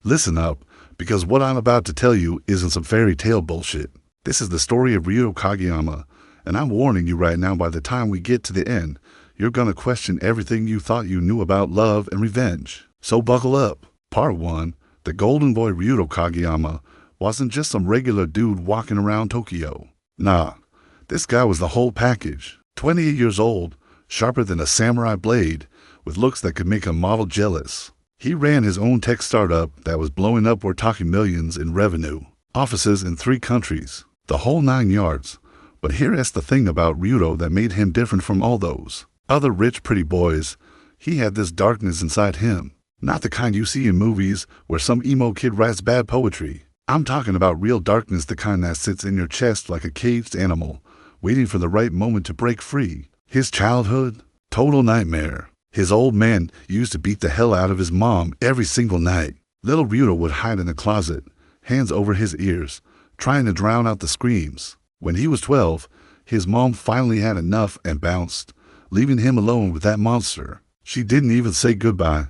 Listen up, because what I'm about to tell you isn't some fairy tale bullshit. This is the story of Ryuto Kageyama, and I'm warning you right now, by the time we get to the end, you're gonna question everything you thought you knew about love and revenge. So buckle up. Part 1. The golden boy Ryuto Kageyama wasn't just some regular dude walking around Tokyo. Nah, this guy was the whole package. 28 years old, sharper than a samurai blade, with looks that could make a model jealous. He ran his own tech startup that was blowing up. We're talking millions in revenue. Offices in 3 countries. The whole 9 yards. But here's the thing about Ryuto that made him different from all those other rich pretty boys. He had this darkness inside him. Not the kind you see in movies where some emo kid writes bad poetry. I'm talking about real darkness, the kind that sits in your chest like a caged animal, waiting for the right moment to break free. His childhood? Total nightmare. His old man used to beat the hell out of his mom every single night. Little Ryuto would hide in the closet, hands over his ears, trying to drown out the screams. When he was 12, his mom finally had enough and bounced, leaving him alone with that monster. She didn't even say goodbye.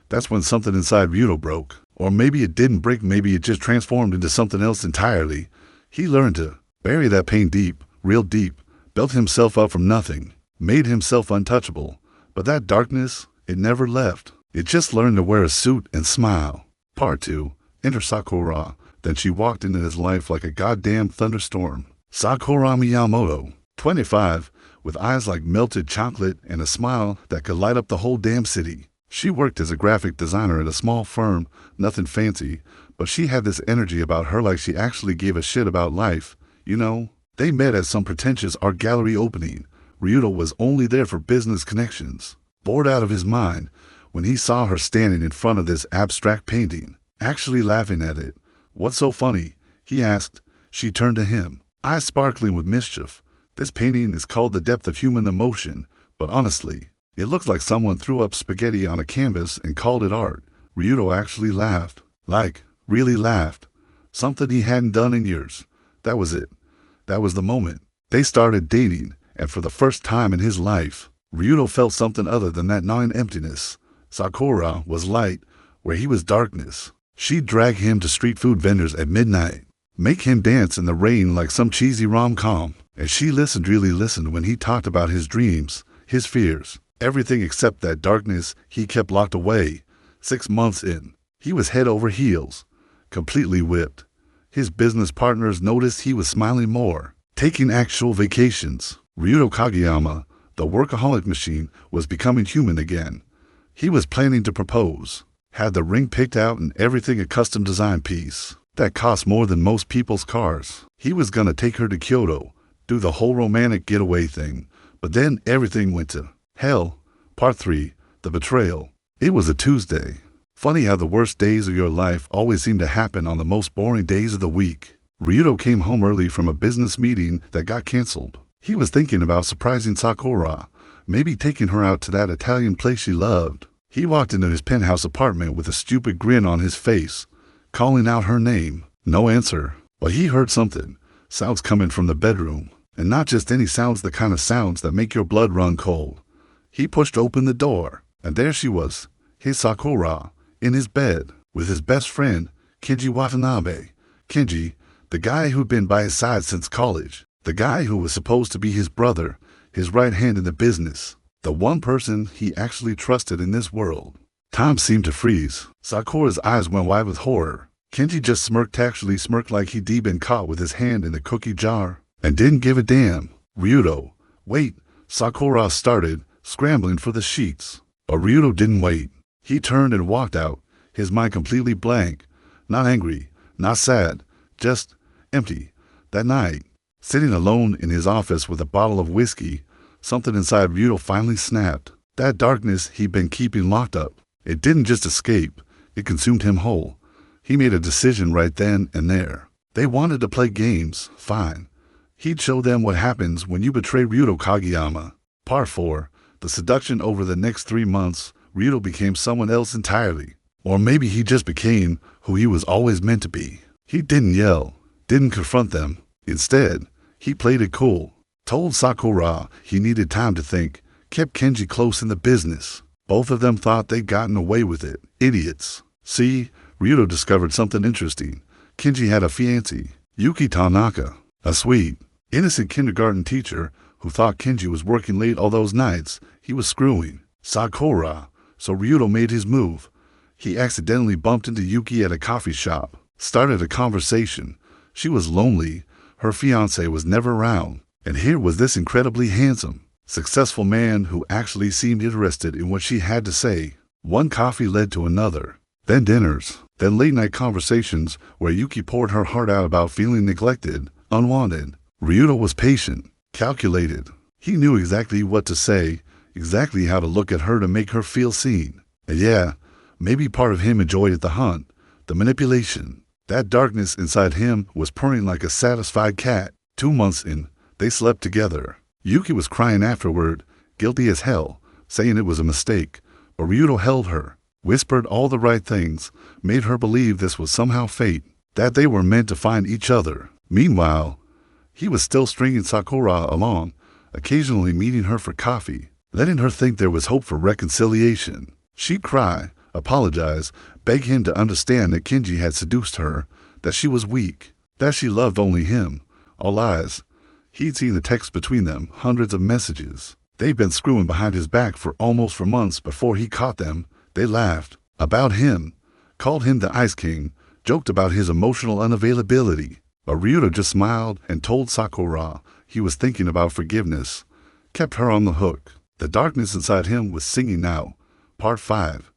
That's when something inside Ryuto broke. Or maybe it didn't break, maybe it just transformed into something else entirely. He learned to bury that pain deep, real deep, built himself up from nothing, made himself untouchable. But that darkness, it never left. It just learned to wear a suit and smile. Part 2. Enter Sakura. Then she walked into his life like a goddamn thunderstorm. Sakura Miyamoto, 25, with eyes like melted chocolate and a smile that could light up the whole damn city. She worked as a graphic designer at a small firm, nothing fancy, but she had this energy about her like she actually gave a shit about life. You know, they met at some pretentious art gallery opening. Ryuto was only there for business connections. Bored out of his mind when he saw her standing in front of this abstract painting, actually laughing at it. "What's so funny?" he asked. She turned to him, eyes sparkling with mischief. "This painting is called The Depth of Human Emotion, but honestly, it looks like someone threw up spaghetti on a canvas and called it art." Ryuto actually laughed. Like, really laughed. Something he hadn't done in years. That was it. That was the moment. They started dating, and for the first time in his life, Ryuto felt something other than that gnawing emptiness. Sakura was light, where he was darkness. She'd drag him to street food vendors at midnight, make him dance in the rain like some cheesy rom-com, and she really listened when he talked about his dreams, his fears. Everything except that darkness he kept locked away. 6 months in, he was head over heels, completely whipped. His business partners noticed he was smiling more, taking actual vacations. Ryuto Kageyama, the workaholic machine, was becoming human again. He was planning to propose, had the ring picked out and everything, a custom design piece that cost more than most people's cars. He was gonna take her to Kyoto, do the whole romantic getaway thing, but then everything went to hell. Part 3. The Betrayal. It was a Tuesday. Funny how the worst days of your life always seem to happen on the most boring days of the week. Ryuto came home early from a business meeting that got canceled. He was thinking about surprising Sakura, maybe taking her out to that Italian place she loved. He walked into his penthouse apartment with a stupid grin on his face, calling out her name. No answer. But he heard something. Sounds coming from the bedroom. And not just any sounds, the kind of sounds that make your blood run cold. He pushed open the door, and there she was, his Sakura, in his bed, with his best friend, Kenji Watanabe. Kenji, the guy who'd been by his side since college, the guy who was supposed to be his brother, his right hand in the business, the one person he actually trusted in this world. Time seemed to freeze. Sakura's eyes went wide with horror. Kenji just smirked, actually smirked like he'd been caught with his hand in the cookie jar, and didn't give a damn. Ryuto, wait, Sakura started, scrambling for the sheets. But Ryuto didn't wait. He turned and walked out, his mind completely blank. Not angry, not sad, just empty. That night, sitting alone in his office with a bottle of whiskey, something inside Ryuto finally snapped. That darkness he'd been keeping locked up, it didn't just escape, it consumed him whole. He made a decision right then and there. They wanted to play games, fine. He'd show them what happens when you betray Ryuto Kageyama. Part 4. The seduction. Over the next 3 months, Ryuto became someone else entirely. Or maybe he just became who he was always meant to be. He didn't yell, didn't confront them. Instead, he played it cool. Told Sakura he needed time to think, kept Kenji close in the business. Both of them thought they'd gotten away with it. Idiots. See, Ryuto discovered something interesting. Kenji had a fiancée, Yuki Tanaka, a sweet, innocent kindergarten teacher who thought Kenji was working late all those nights. He was screwing Sakura, so Ryuto made his move. He accidentally bumped into Yuki at a coffee shop, started a conversation. She was lonely, her fiancé was never around, and here was this incredibly handsome, successful man who actually seemed interested in what she had to say. One coffee led to another, then dinners, then late-night conversations where Yuki poured her heart out about feeling neglected, unwanted. Ryuto was patient, calculated. He knew exactly what to say, exactly how to look at her to make her feel seen. And yeah, maybe part of him enjoyed the hunt, the manipulation. That darkness inside him was purring like a satisfied cat. 2 months in, they slept together. Yuki was crying afterward, guilty as hell, saying it was a mistake. But Ryuto held her, whispered all the right things, made her believe this was somehow fate, that they were meant to find each other. Meanwhile, he was still stringing Sakura along, occasionally meeting her for coffee, letting her think there was hope for reconciliation. She'd cry, apologize, beg him to understand that Kenji had seduced her, that she was weak, that she loved only him. All lies. He'd seen the text between them, hundreds of messages. They'd been screwing behind his back for months before he caught them. They laughed about him, called him the Ice King, joked about his emotional unavailability. But Ryuto just smiled and told Sakura he was thinking about forgiveness, kept her on the hook. The darkness inside him was singing now. Part 5.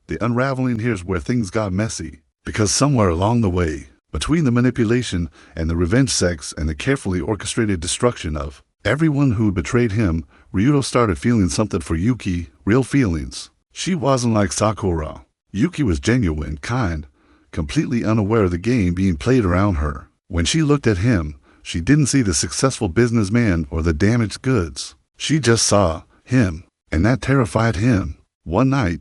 The unraveling. Here's where things got messy, because somewhere along the way, between the manipulation and the revenge sex and the carefully orchestrated destruction of everyone who betrayed him, Ryuto started feeling something for Yuki, real feelings. She wasn't like Sakura. Yuki was genuine, kind, completely unaware of the game being played around her. When she looked at him, she didn't see the successful businessman or the damaged goods. She just saw him, and that terrified him. One night,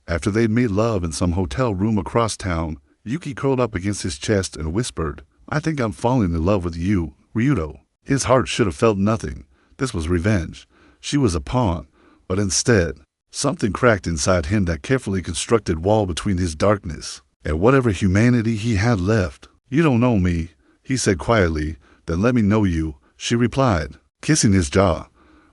after they'd made love in some hotel room across town, Yuki curled up against his chest and whispered, "I think I'm falling in love with you, Ryuto." His heart should have felt nothing. This was revenge. She was a pawn. But instead, something cracked inside him, that carefully constructed wall between his darkness and whatever humanity he had left. "You don't know me," he said quietly. "Then let me know you," she replied, kissing his jaw.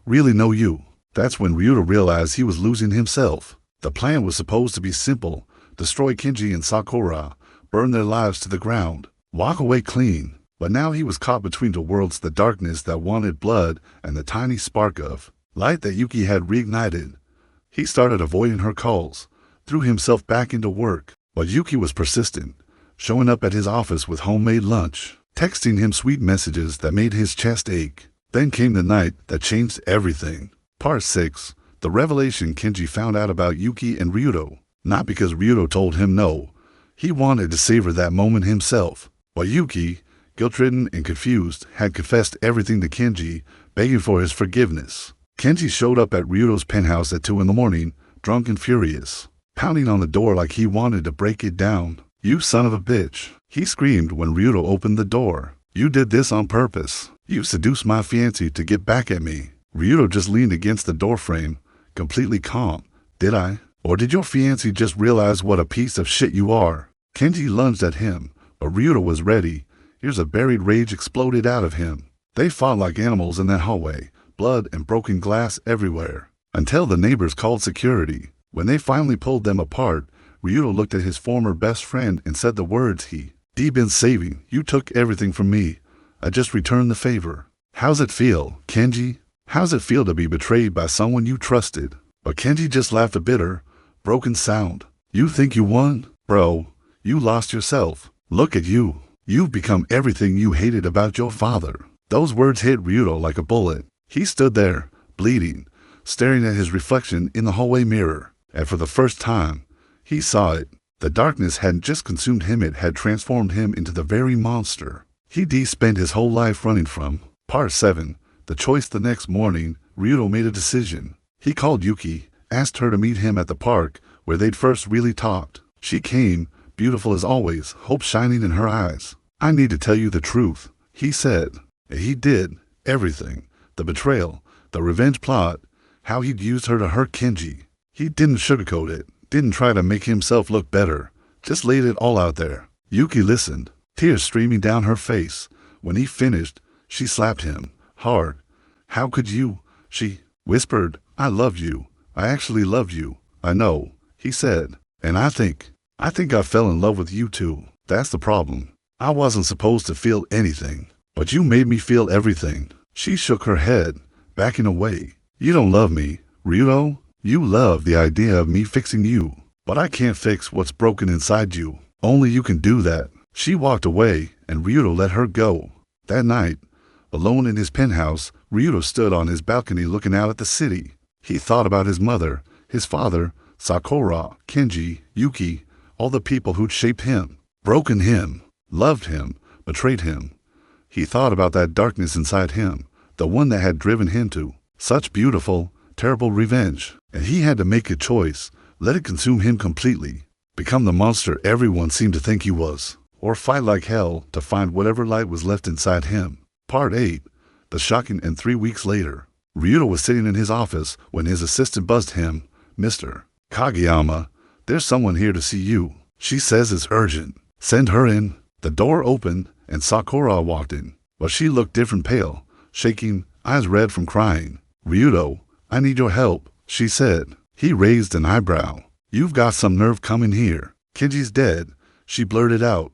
"Really know you." That's when Ryuto realized he was losing himself. The plan was supposed to be simple: destroy Kenji and Sakura, burn their lives to the ground, walk away clean. But now he was caught between the worlds, the darkness that wanted blood and the tiny spark of light that Yuki had reignited. He started avoiding her calls, threw himself back into work. But Yuki was persistent, showing up at his office with homemade lunch, texting him sweet messages that made his chest ache. Then came the night that changed everything. Part 6. The revelation. Kenji found out about Yuki and Ryuto, not because Ryuto told him no. He wanted to savor that moment himself. But Yuki, guilt-ridden and confused, had confessed everything to Kenji, begging for his forgiveness. Kenji showed up at Ryuto's penthouse at 2 in the morning, drunk and furious, pounding on the door like he wanted to break it down. "You son of a bitch," he screamed when Ryuto opened the door. "You did this on purpose. You seduced my fiancé to get back at me." Ryuto just leaned against the doorframe, completely calm. "Did I? Or did your fiancé just realize what a piece of shit you are?" Kenji lunged at him, but Ryuto was ready. Here's a buried rage exploded out of him. They fought like animals in that hallway, blood and broken glass everywhere, until the neighbors called security. When they finally pulled them apart, Ryuto looked at his former best friend and said the words he'd been saving. "You took everything from me. I just returned the favor." "How's it feel, Kenji? How's it feel to be betrayed by someone you trusted?" But Kenji just laughed, a bitter, broken sound. "You think you won? Bro, you lost yourself. Look at you. You've become everything you hated about your father." Those words hit Ryuto like a bullet. He stood there, bleeding, staring at his reflection in the hallway mirror. And for the first time, he saw it. The darkness hadn't just consumed him, it had transformed him into the very monster he'd spent his whole life running from. Part 7. The choice. The next morning, Ryuto made a decision. He called Yuki, asked her to meet him at the park where they'd first really talked. She came, beautiful as always, hope shining in her eyes. "I need to tell you the truth," he said. And he did. Everything. The betrayal, the revenge plot, how he'd used her to hurt Kenji. He didn't sugarcoat it, didn't try to make himself look better. Just laid it all out there. Yuki listened, tears streaming down her face. When he finished, she slapped him hard. How could you? She whispered. I loved you. I actually loved you. I know, he said. And I think I fell in love with you too. That's the problem. I wasn't supposed to feel anything, but you made me feel everything. She shook her head, backing away. You don't love me, Ryuto. You love the idea of me fixing you, but I can't fix what's broken inside you. Only you can do that. She walked away, and Ryuto let her go. That night, alone in his penthouse, Ryuto stood on his balcony looking out at the city. He thought about his mother, his father, Sakura, Kenji, Yuki, all the people who'd shaped him, broken him, loved him, betrayed him. He thought about that darkness inside him, the one that had driven him to such beautiful, terrible revenge. And he had to make a choice, let it consume him completely, become the monster everyone seemed to think he was, or fight like hell to find whatever light was left inside him. Part 8. The shocking. And 3 weeks later, Ryuto was sitting in his office when his assistant buzzed him. Mr. Kageyama, there's someone here to see you. She says it's urgent. Send her in. The door opened and Sakura walked in, but she looked different, pale, shaking, eyes red from crying. Ryuto, I need your help, she said. He raised an eyebrow. You've got some nerve coming here. Kenji's dead, she blurted out.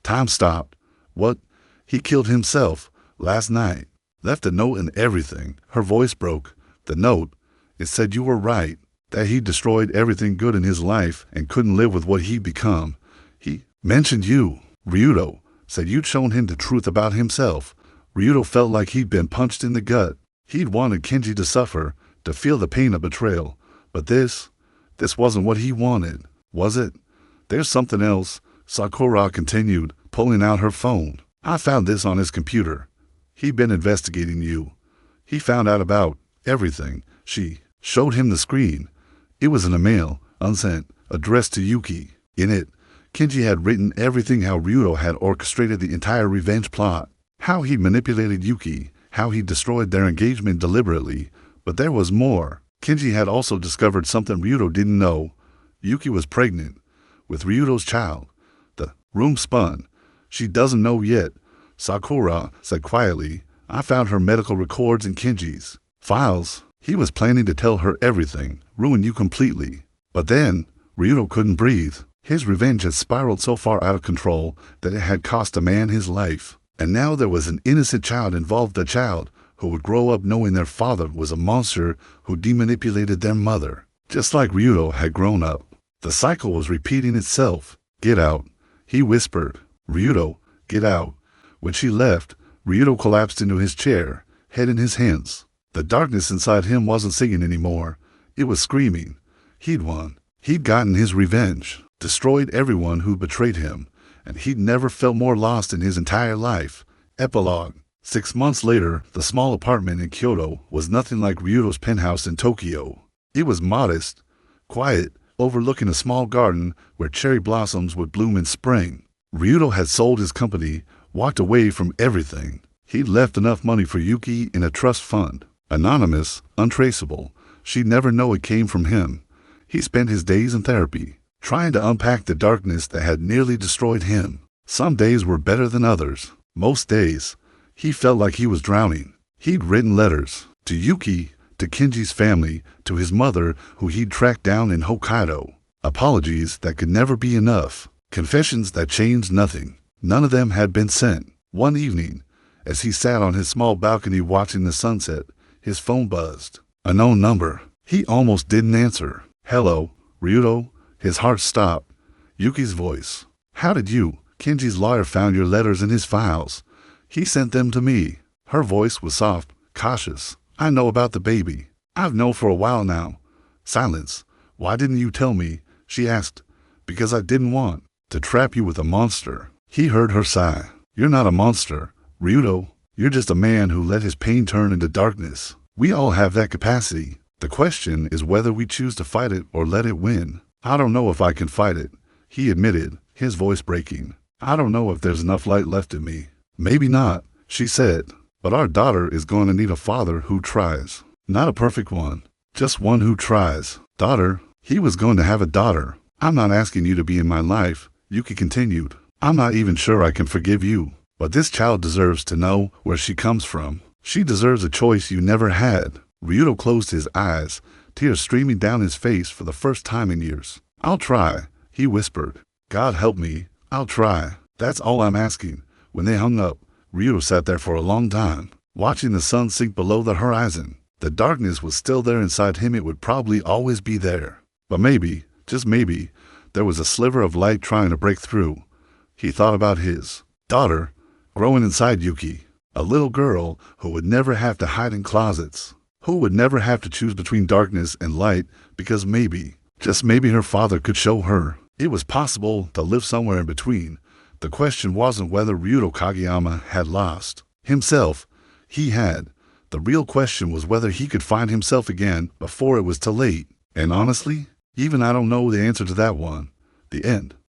Time stopped. What? He killed himself last night. Left a note and everything. Her voice broke. The note, it said you were right, that he destroyed everything good in his life and couldn't live with what he'd become. He mentioned you. Ryuto said you'd shown him the truth about himself. Ryuto felt like he'd been punched in the gut. He'd wanted Kenji to suffer, to feel the pain of betrayal. But this wasn't what he wanted, was it? There's something else, Sakura continued, pulling out her phone. I found this on his computer. He'd been investigating you. He found out about everything. She showed him the screen. It was in a mail, unsent, addressed to Yuki. In it, Kenji had written everything, how Ryuto had orchestrated the entire revenge plot, how he manipulated Yuki, how he destroyed their engagement deliberately. But there was more. Kenji had also discovered something Ryuto didn't know. Yuki was pregnant with Ryuto's child. The room spun. She doesn't know yet, Sakura said quietly. I found her medical records in Kenji's files. He was planning to tell her everything, ruin you completely. But then, Ryuto couldn't breathe. His revenge had spiraled so far out of control that it had cost a man his life. And now there was an innocent child involved, a child who would grow up knowing their father was a monster who demanipulated their mother, just like Ryuto had grown up. The cycle was repeating itself. Get out, he whispered. Ryuto, get out. When she left, Ryuto collapsed into his chair, head in his hands. The darkness inside him wasn't singing anymore. It was screaming. He'd won. He'd gotten his revenge, destroyed everyone who betrayed him, and he'd never felt more lost in his entire life. Epilogue. 6 months later, the small apartment in Kyoto was nothing like Ryuto's penthouse in Tokyo. It was modest, quiet, overlooking a small garden where cherry blossoms would bloom in spring. Ryuto had sold his company, walked away from everything. He'd left enough money for Yuki in a trust fund. Anonymous, untraceable. She'd never know it came from him. He spent his days in therapy, trying to unpack the darkness that had nearly destroyed him. Some days were better than others. Most days, he felt like he was drowning. He'd written letters to Yuki, to Kenji's family, to his mother, who he'd tracked down in Hokkaido. Apologies that could never be enough. Confessions that changed nothing. None of them had been sent. One evening, as he sat on his small balcony watching the sunset, his phone buzzed. A known number. He almost didn't answer. Hello, Ryuto. His heart stopped. Yuki's voice. How did you? Kenji's lawyer found your letters in his files. He sent them to me. Her voice was soft, cautious. I know about the baby. I've known for a while now. Silence. Why didn't you tell me? She asked. Because I didn't want to trap you with a monster. He heard her sigh. You're not a monster, Ryuto. You're just a man who let his pain turn into darkness. We all have that capacity. The question is whether we choose to fight it or let it win. I don't know if I can fight it, he admitted, his voice breaking. I don't know if there's enough light left in me. Maybe not, she said. But our daughter is going to need a father who tries. Not a perfect one, just one who tries. Daughter, he was going to have a daughter. I'm not asking you to be in my life, Yuki continued. I'm not even sure I can forgive you. But this child deserves to know where she comes from. She deserves a choice you never had. Ryuto closed his eyes, tears streaming down his face for the first time in years. I'll try, he whispered. God help me, I'll try. That's all I'm asking. When they hung up, Ryuto sat there for a long time, watching the sun sink below the horizon. The darkness was still there inside him. It would probably always be there. But maybe, just maybe, there was a sliver of light trying to break through. He thought about his daughter growing inside Yuki, a little girl who would never have to hide in closets, who would never have to choose between darkness and light because maybe, just maybe her father could show her it was possible to live somewhere in between. The question wasn't whether Ryuto Kageyama had lost himself. He had. The real question was whether he could find himself again before it was too late. And honestly, even I don't know the answer to that one. The end.